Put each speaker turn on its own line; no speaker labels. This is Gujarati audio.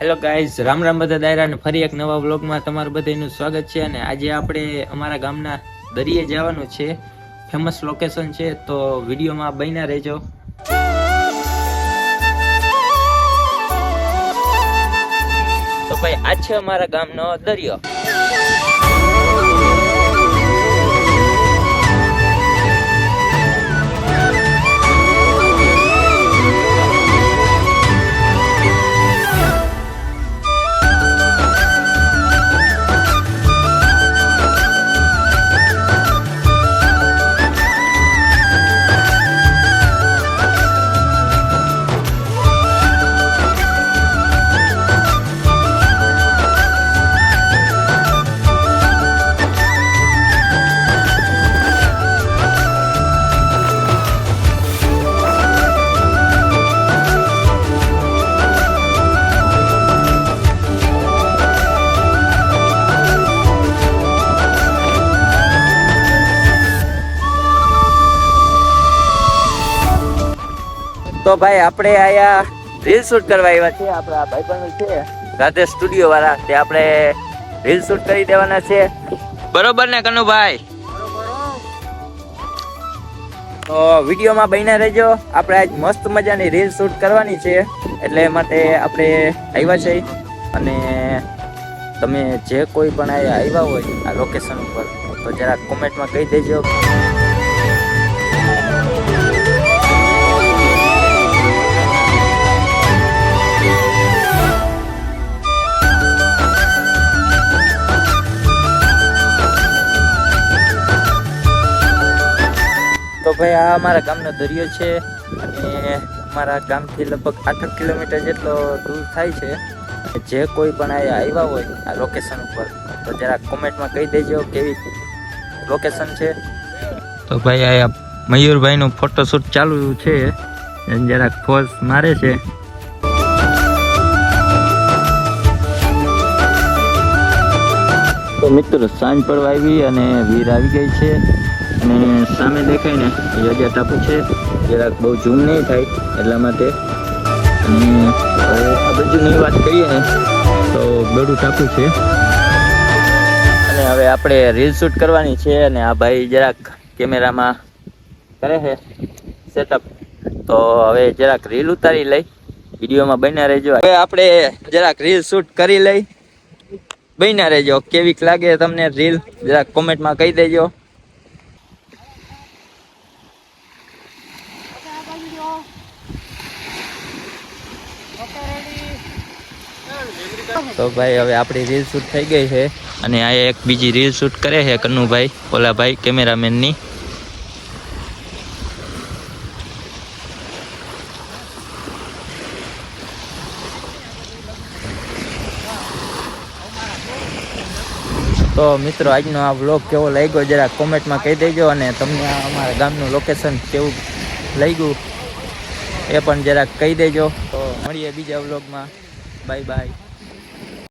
હેલો ગાઈઝ, રામ રામ બધા દાયરા ને ફરી એક નવા વ્લોગમાં તમારું બધાનું સ્વાગત છે. અને આજે આપણે અમારા ગામના દરિયે જવાનું છે. ફેમસ લોકેશન છે, તો વિડીયોમાં બન્યા રહેજો. તો ભાઈ આ છે અમારા ગામનો દરિયો. તો ભાઈ આપણે આયા રીલ શૂટ કરવા આવ્યા છે. આપણા ભાઈબંધ છે રાધે સ્ટુડિયો વાળા, તે આપણે રીલ શૂટ કરી દેવાના છે. બરોબર ને કનુભાઈ? તો વિડીયોમાં બન્યા રહેજો. આપણે આજ મસ્ત મજાની રીલ શૂટ કરવાની છે, એટલે માટે આપણે આવ્યા છે. અને તમે જે કોઈ પણ આવ્યા હોય આ લોકેશન ઉપર તો જરા કોમેન્ટમાં કહી દેજો. તો ભાઈ આ અમારા ગામનો દરિયો છે, અને અમારા ગામથી લગભગ 8 કિલોમીટર જેટલો દૂર થાય છે. જે કોઈ પણ આવ્યા હોય આ લોકેશન ઉપર તો જરા કોમેન્ટમાં કહી દેજો કેવી લોકેશન છે. તો ભાઈ આ મયુરભાઈનું ફોટોશૂટ ચાલુ છે, જરાક પોઝ મારે છે. તો મિત્રો સાંજ પડવા આવી અને વીર આવી ગઈ છે, અને સામે દેખાય ને યજ્ઞ ટાપુ છે. જરાક બહુ ઝૂમ નહીં થાય એટલા માટે. અને આ બાજુની વાત કરીએ ને તો બેડું ટાપુ છે. અને હવે આપણે રીલ શૂટ કરવાની છે, અને આ ભાઈ જરાક કેમેરામાં કરે છે સેટઅપ. તો હવે જરાક રીલ ઉતારી લઈ, વિડીયોમાં બન્યા રહેજો. હવે આપણે જરાક રીલ શૂટ કરી લઈ, બન્યા રહેજો. કેવીક લાગે તમને રીલ જરાક કોમેન્ટમાં કહી દેજો. તો ભાઈ હવે આપણી રીલ શૂટ થઈ ગઈ છે, અને આ એક બીજી રીલ શૂટ કરે છે કન્નુભાઈ, ઓલા ભાઈ કેમેરામેનની. તો મિત્રો આજનો આ વ્લોગ કેવો લાગ્યો જરા કોમેન્ટમાં કહી દેજો, અને તમને અમારા ગામનું લોકેશન કેવું લાગ્યું એ પણ જરાક કહી દેજો. તો મળીએ બીજા વ્લોગમાં. Bye bye.